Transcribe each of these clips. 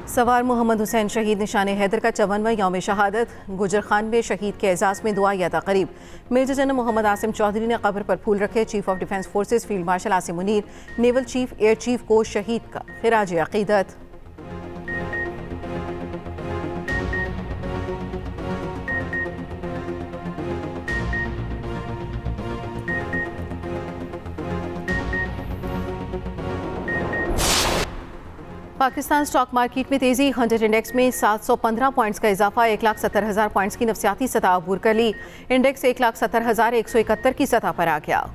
सवार मोहम्मद हुसैन शहीद निशान हैदर का 54वां यौम शहादत। गुजर खान में शहीद के एजाज़ में दुआ या तकरीब। मेजर जनरल मोहम्मद आसिम चौधरी ने कब्र पर फूल रखे। Chief of defence forces field martial Asim Munir, naval chief, air chief को शहीद का खिराज अकीदत। पाकिस्तान स्टॉक मार्केट में तेजी। 100 इंडेक्स में 715 पॉइंट्स का इजाफा। 1,70,000 पॉइंट्स की नफसियाती सतह अबूर कर ली। इंडेक्स 1,70,171 की सतह पर आ गया।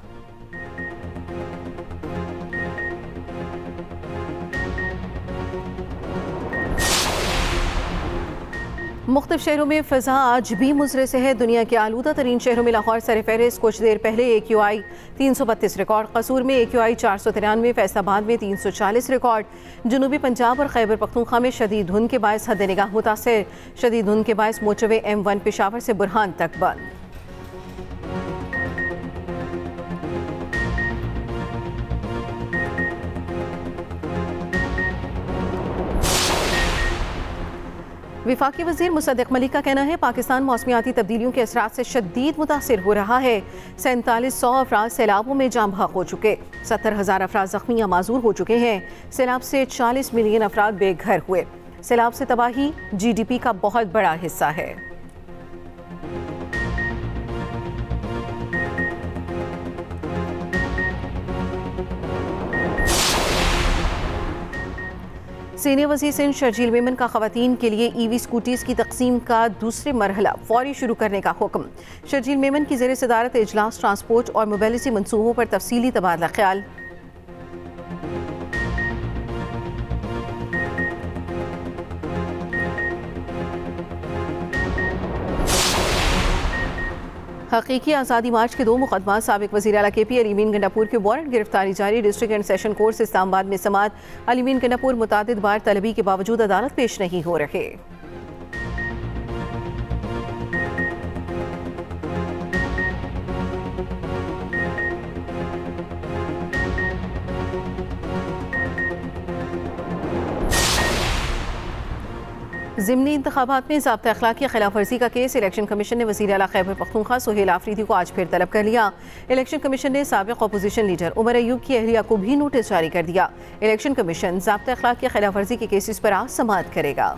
मुख्तलिफ शहरों में फ़िज़ा आज भी मुज़रे से है। दुनिया के आलूदा तरीन शहरों में लाहौर सरफ़हरिस्त। कुछ देर पहले AQI 332 रिकॉर्ड, कसूर में AQI 493, फैसलाबाद में 340 रिकॉर्ड। जनूबी पंजाब और खैबर पख्तूनख्वा में शदीद धुंध के बायस हद निगाह मुतासिर। शदीद धुंध के बायस मोटरवे M1 पेशावर से बुरहान तक बंद। वफाकी वज़ीर मुसद्दिक़ मलिक का कहना है पाकिस्तान मौसमियाती तब्दीलियों के असरात से शदीद मुतासिर हो रहा है। 4700 अफराद सैलाबों में जाम बहक हो चुके। 70,000 अफराद ज़ख्मी या माजूर हो चुके हैं। सैलाब से 40 मिलियन अफराद बेघर हुए। सैलाब से तबाही GDP का बहुत बड़ा हिस्सा है। सीनियर वज़ीर सिंध शर्जील मेमन का ख़वातीन के लिए EV स्कूटीज़ की तक़सीम का दूसरे मरहला फौरी शुरू करने का हुक्म। शर्जील मेमन की ज़ेर सदारत इजलास ट्रांसपोर्ट और मोबिलिटी मनसूबों पर तफसीली तबादला ख्याल। हकीकी आज़ादी मार्च के 2 मुकदमा। साबिक वज़ीर आला KP अलीमीन गंडापुर के वारंट गिरफ्तारी जारी। District and session court Islamabad में समाअत। अलीमीन गंडापुर मुतादिद बार तलबी के बावजूद अदालत पेश नहीं हो रहे। ज़िमनी इंतखाबात में ज़ाब्ता अखलाक की खिलाफ वर्जी का केस। इलेक्शन कमीशन ने वज़ीर आला खैबर पख्तूनख्वा सुहेल आफरीदी को आज फिर तलब कर लिया। इलेक्शन कमीशन ने साबिक अपोजिशन लीडर उमर अयूब की अहलिया को भी नोटिस जारी कर दिया। इलेक्शन कमीशन ज़ाब्ता अखलाक की खिलाफ वर्जी के केसेस पर आज समाअत करेगा।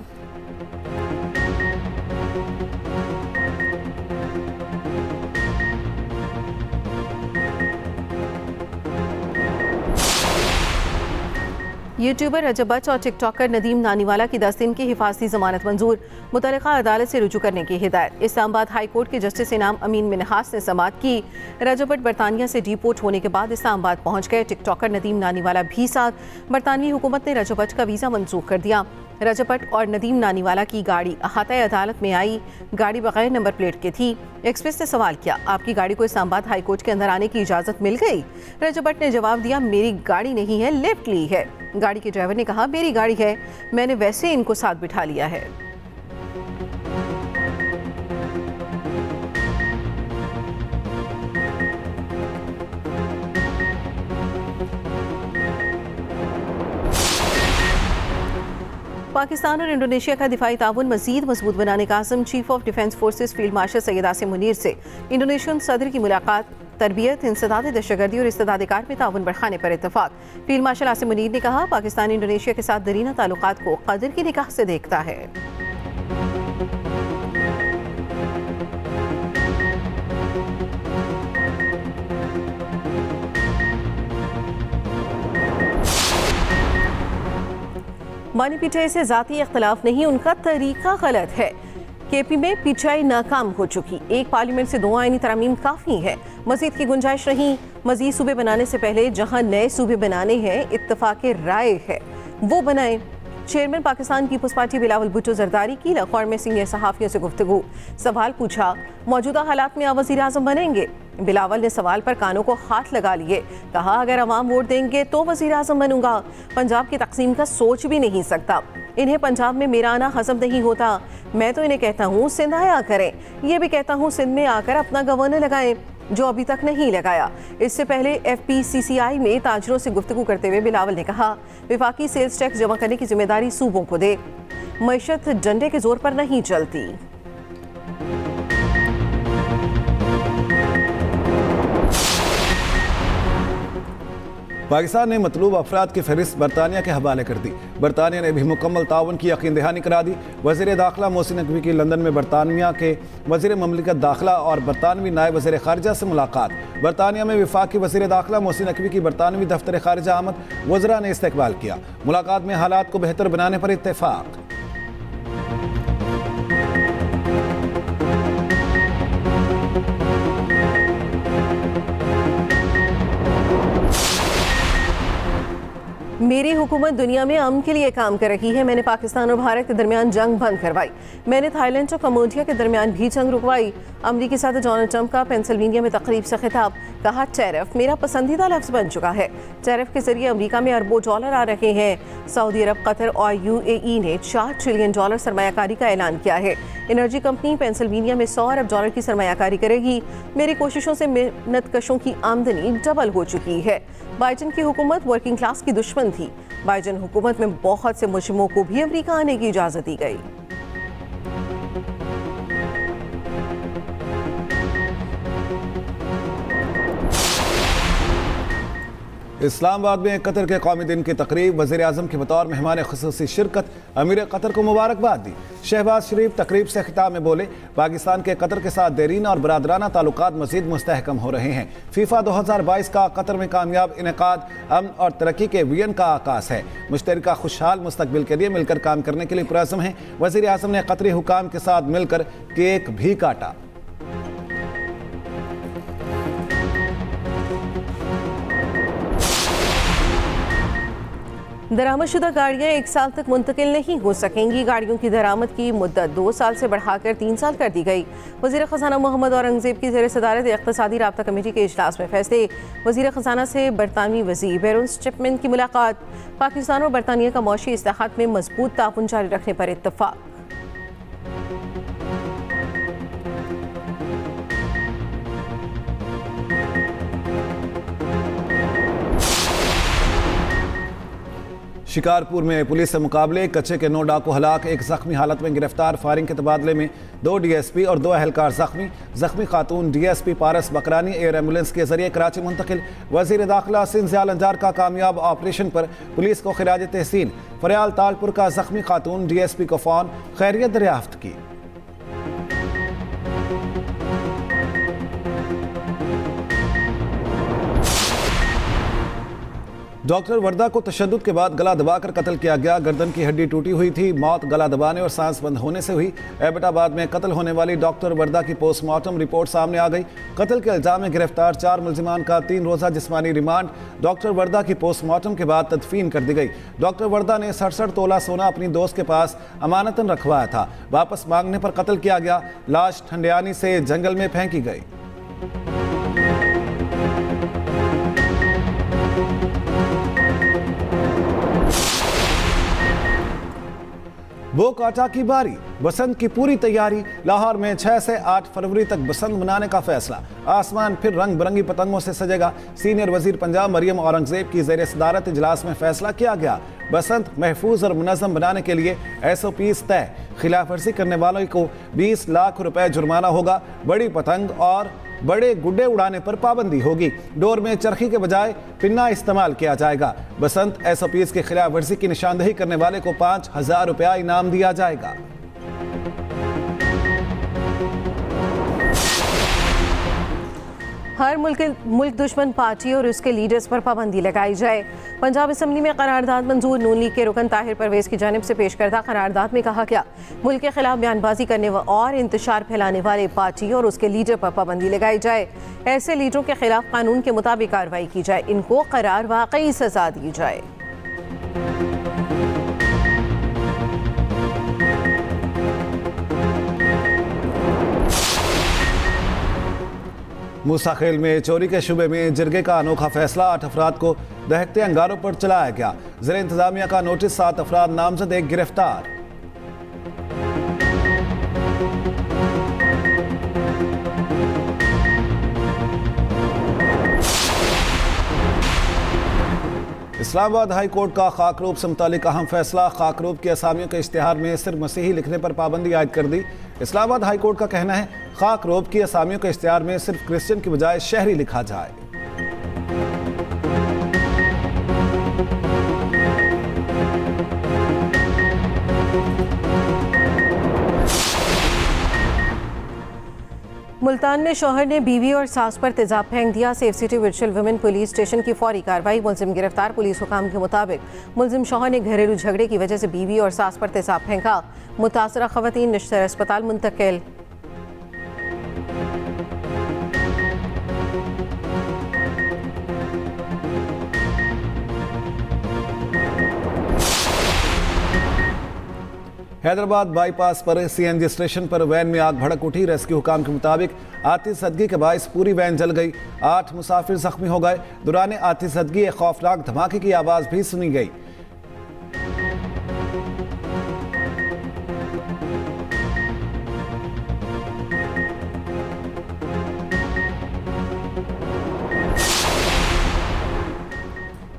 यूट्यूबर रजब बट और टिकटॉकर नदीम नानीवाला की 10 दिन की हिफाजती जमानत मंजूर। मुतल्लिका अदालत से रुजू करने की हिदायत। इस्लामाबाद हाई कोर्ट के जस्टिस इनाम अमीन मिनहास ने समाअत की। रजब बट बरतानिया से डिपोर्ट होने के बाद इस्लामाबाद पहुंच गए। टिकटॉकर नदीम नानीवाला भी साथ। बरतानवी हुकूमत ने रजब बट का वीज़ा मनसूख कर दिया। रजब बट और नदीम नानीवाला की गाड़ी अहाता अदालत में आई। गाड़ी बगैर नंबर प्लेट की थी। एक्सप्रेस ने सवाल किया, आपकी गाड़ी को इस्लामाबाद हाई कोर्ट के अंदर आने की इजाज़त मिल गई? रजब बट ने जवाब दिया, मेरी गाड़ी नहीं है, लिफ्ट ली है। गाड़ी के ड्राइवर ने कहा, मेरी गाड़ी है, मैंने वैसे इनको साथ बिठा लिया है। पाकिस्तान और इंडोनेशिया का दिफाई ताउन मज़ीद मजबूत बनाने का आज़म। Chief of defence forces field marshal Syed Asim Munir से इंडोनेशियन सदर की मुलाकात। तरबियत, इंसदाद दहशतगर्दी और इस्तेदाद कार में ताउन बढ़ाने पर इत्तफाक। फील्ड मार्शल आसिम मुनीर ने कहा, पाकिस्तान इंडोनेशिया के साथ दरीना ताल्लुकात को कदर की निगाह से देखता है। मानी पिटाई से जाती इख्तलाफ नहीं, उनका तरीका गलत है। KP में पिटाई नाकाम हो चुकी। एक पार्लियामेंट से 2 आईनी तरमीम काफ़ी है, मजीद की गुंजाइश नहीं। मजीद सूबे बनाने से पहले जहां नए सूबे बनाने हैं, इत्तफाक राय है वो बनाएं। Chairman Pakistan Peoples Party Bilawal Bhutto Zardari की लाहौर में सीनियर सहाफ़ियों से गुफ्तगू। सवाल पूछा, मौजूदा हालात में आप वज़ीर आज़म बनेंगे? बिलावल ने सवाल पर कानों को हाथ लगा लिए। कहा, अगर अवाम वोट देंगे तो वज़ीर आज़म बनूंगा। पंजाब की तकसीम का सोच भी नहीं सकता। इन्हें पंजाब में मेरा आना हजम नहीं होता। मैं तो इन्हें कहता हूँ सिंध आया करें। ये भी कहता हूँ सिंध में आकर अपना गवर्नर लगाएं, जो अभी तक नहीं लगाया। इससे पहले FPCCI में ताजरों से गुफ्तगू करते हुए बिलावल ने कहा, विफाकी सेल्स टैक्स जमा करने की जिम्मेदारी सूबों को दे। मैशत डंडे के जोर पर नहीं चलती। पाकिस्तान ने मतलूब अफराद की फहरिस्त बरतानिया के हवाले कर दी। बरतानिया ने भी मुकम्मल ताउन की यकीन दहानी करा दी। वज़ीर दाखिला मोहसिन नकवी की लंदन में बरतानिया के वज़ीर ममलिकत दाखिला और बरतानवी नायब वज़ीर खारजा से मुलाकात। बरतानिया में वफाकी वज़ीर दाखिला मोहसिन नकवी की बरतानवी दफ्तर खारजा आमद वज़रा ने इस्तकबाल किया। मुलाकात में हालात को बेहतर बनाने पर इत्तेफाक। मेरी हुकूमत दुनिया में अमन के लिए काम कर रही है। मैंने पाकिस्तान और भारत के दरमियान जंग बंद करवाई। मैंने थाईलैंड और कम्बोडिया के दरमियान भी जंग रुकवाई। अमरीकी सदर डोनाल्ड ट्रंप का पेंसिल्वेनिया में तकरीब से खिताब। कहा, टैरिफ मेरा पसंदीदा लफ्ज़ बन चुका है। टैरिफ के जरिए अमरीका में अरबों डॉलर आ रहे हैं। सऊदी अरब, कतर और UAE ने $4 ट्रिलियन सरमायाकारी का ऐलान किया है। एनर्जी कंपनी पेंसिल्वेनिया में $100 अरब की सरमायाकारी करेगी। मेरी कोशिशों से मेहनत कशों की आमदनी डबल हो चुकी है। बाइडेन की हुकूमत वर्किंग क्लास की दुश्मन थी। बाइडेन हुकूमत में बहुत से मुजरिमों को भी अमरीका आने की इजाजत दी गई। इस्लामाबाद में कतर के कौमी दिन की तकरीब, वज़ीर आज़म के बतौर मेहमान ख़ुसूसी शिरकत, अमीर कतर को मुबारकबाद दी। शहबाज शरीफ तकरीब से खिताब में बोले, पाकिस्तान के कतर के साथ देरीन और बरादराना ताल्लुकात मज़ीद मुस्तहकम हो रहे हैं। फीफा 2022 का कतर में कामयाब इनेकाद अमन और तरक्की के विजन का आकाश है। मुश्तरका खुशहाल मुस्तकबिल के लिए मिलकर काम करने के लिए पुरअज़्म हैं। वज़ीर आज़म ने कतरी हुकाम के साथ मिलकर केक भी काटा। दरामदशुदा गाड़ियाँ 1 साल तक मुंतकिल नहीं हो सकेंगी। गाड़ियों की दरामद की मुद्दत 2 साल से बढ़ाकर 3 साल कर दी गई। वज़ीर ख़ज़ाना मोहम्मद औरंगज़ेब की ज़ेर सदारत इक़्तिसादी राब्ता कमेटी के इजलास में फैसले। वज़ीर ख़ज़ाना से बरतानवी वज़ीर बैरून स्टिपमैन की मुलाकात। पाकिस्तान और बरतानिया का मौशी इस्लाहात में मजबूत ताउन जारी रखने पर इत्तफ़ाक़। शिकारपुर में पुलिस से मुकाबले, कच्चे के 9 डाकू हलाक, 1 जख्मी हालत में गिरफ्तार। फायरिंग के तबादले में 2 DSP और 2 अहलकार जख्मी खातून DSP पारस बकरानी एयर एम्बुलेंस के जरिए कराची मुंतकिल। वज़ीर दाखिला सिंध ज़ियाल अंजार का कामयाब ऑपरेशन पर पुलिस को खिराज तहसीन। फरियाल तालपुर का जख्मी खातून DSP को फ़ौन खैरियत दरियाफ्त की। डॉक्टर वर्दा को तशद्दुद के बाद गला दबाकर कत्ल किया गया। गर्दन की हड्डी टूटी हुई थी। मौत गला दबाने और सांस बंद होने से हुई। एबटाबाद में कत्ल होने वाली डॉक्टर वर्दा की पोस्टमार्टम रिपोर्ट सामने आ गई। कत्ल के इल्जाम में गिरफ्तार 4 मुलजिमान का 3 रोज़ा जिस्मानी रिमांड। डॉक्टर वर्दा की पोस्टमार्टम के बाद तदफीन कर दी गई। डॉक्टर वर्दा ने 67 तोला सोना अपनी दोस्त के पास अमानतन रखवाया था। वापस मांगने पर कत्ल किया गया। लाश ठंडियानी से जंगल में फेंकी गई। वो काटा की बारी, बसंत की पूरी तैयारी। लाहौर में 6 से 8 फरवरी तक बसंत मनाने का फैसला। आसमान फिर रंग बिरंगी पतंगों से सजेगा। सीनियर वजीर पंजाब मरियम औरंगजेब की ज़ेर सदारत इजलास में फैसला किया गया। बसंत महफूज और मुनज़्ज़म बनाने के लिए SOPs तय। खिलाफ वर्जी करने वालों को 20 लाख रुपए जुर्माना होगा। बड़ी पतंग और बड़े गुड्डे उड़ाने पर पाबंदी होगी। डोर में चरखी के बजाय पिन्ना इस्तेमाल किया जाएगा। बसंत SOPs के खिलाफ वर्जी की निशानदेही करने वाले को 5000 रुपया इनाम दिया जाएगा। हर मुल्क दुश्मन पार्टी और उसके लीडर्स पर पाबंदी लगाई जाए। पंजाब असम्बली में करारदाद मंजूर। नून लीग के रुकन ताहिर परवेज की जानिब से पेश करदा करारदाद में कहा गया, मुल्क के खिलाफ बयानबाजी करने और इंतशार फैलाने वाले पार्टी और उसके लीडर पर पाबंदी लगाई जाए। ऐसे लीडरों के खिलाफ कानून के मुताबिक कार्रवाई की जाए। इनको करार वाकई सजा दी जाए। मूसा खेल में चोरी के शुबे में जिरगे का अनोखा फैसला। 8 अफराद को दहकते अंगारों पर चलाया गया। ज़ेर इंतजामिया का नोटिस। 7 अफराद नामजद, 1 गिरफ्तार। इस्लामाबाद हाई कोर्ट का खाकरूब से मुतालिक अहम फैसला। खाकरूब की असामियों के इश्तिहार में सिर्फ मसीही लिखने पर पाबंदी आयद कर दी। इस्लामाबाद हाई कोर्ट का कहना है खाकरूब की असामियों के इश्तिहार में सिर्फ क्रिश्चियन की बजाय शहरी लिखा जाए। मुल्तान में शौहर ने बीवी और सास पर तेजाब फेंक दिया। Safe city virtual women police station की फौरी कार्रवाई। मुलजिम गिरफ्तार। पुलिस हुकाम के मुताबिक मुलजिम शौहर ने घरेलू झगड़े की वजह से बीवी और सास पर तेजाब फेंका। मुतासरा खवातीन निश्तर अस्पताल मुंतकिल। हैदराबाद बाईपास पर सीएनजी स्टेशन पर वैन में आग भड़क उठी। रेस्क्यू हुकाम के मुताबिक आतिशज़दगी के बायस पूरी वैन जल गई। 8 मुसाफिर जख्मी हो गए। दौरान आतिशज़दगी एक खौफनाक धमाके की आवाज़ भी सुनी गई।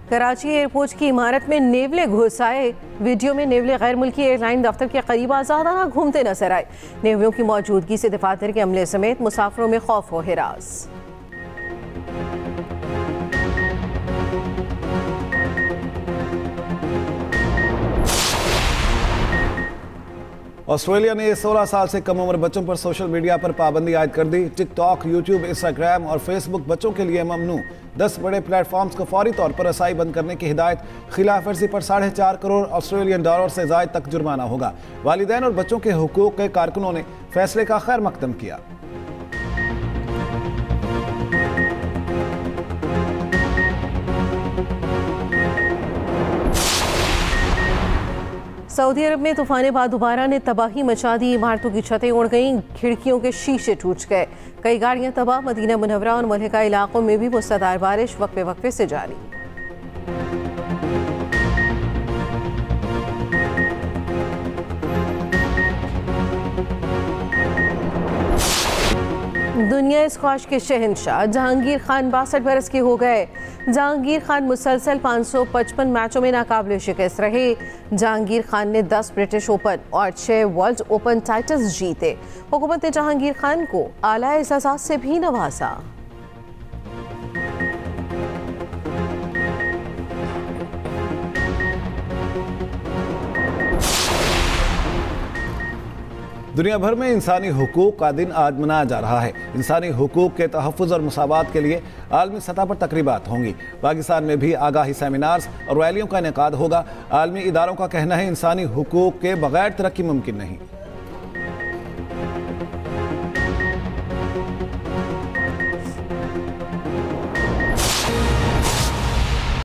कराची एयरपोर्ट की इमारत में नेवले घुस आए। वीडियो में नेवले गैर मुल्की एयरलाइन दफ्तर के करीब आज़ादाना घूमते नजर आए। नेवलों की मौजूदगी से दफातर के अमले समेत मुसाफिरों में खौफ व हिरास। ऑस्ट्रेलिया ने 16 साल से कम उम्र बच्चों पर सोशल मीडिया पर पाबंदी आयद कर दी। टिकटॉक, यूट्यूब, इंस्टाग्राम और फेसबुक बच्चों के लिए ममनू। 10 बड़े प्लेटफॉर्म्स को फौरी तौर पर रसाई बंद करने की हिदायत। खिलाफ वर्जी पर $4.5 करोड़ ऑस्ट्रेलियन डॉलर से ज़ायद तक जुर्माना होगा। वालिदैन और बच्चों के हुकूक के कारकुनों ने फैसले का खैर मकदम किया। सऊदी अरब में तूफान बादुबारा ने तबाही मचा दी। इमारतों की छतें उड़ गईं, खिड़कियों के शीशे टूट गए। कई गाड़ियां तबाह। मदीना मुनव्वरा और मुल्हिका इलाकों में भी मुसलधार बारिश वक्फे वक्फे से जारी। दुनिया स्क्वाश के शहंशाह जहांगीर खान 62 बरस के हो गए। जहांगीर खान मुसलसल 555 मैचों में नाकाबिले शिकस्त रहे। जहांगीर खान ने 10 ब्रिटिश ओपन और 6 वर्ल्ड ओपन टाइटल्स जीते। हुकूमत ने जहांगीर खान को आला एज़ाज़ात से भी नवाजा। दुनिया भर में इंसानी हुकूक का दिन आज मनाया जा रहा है। इंसानी हुकूक के तहफ़्फ़ुज़ और मुसावात के लिए आलमी सतह पर तकरीबात होंगी। पाकिस्तान में भी आगाही सेमिनार्स और रैलियों का इनेकाद होगा। आलमी इदारों का कहना है इंसानी हुकूक के बगैर तरक्की मुमकिन नहीं।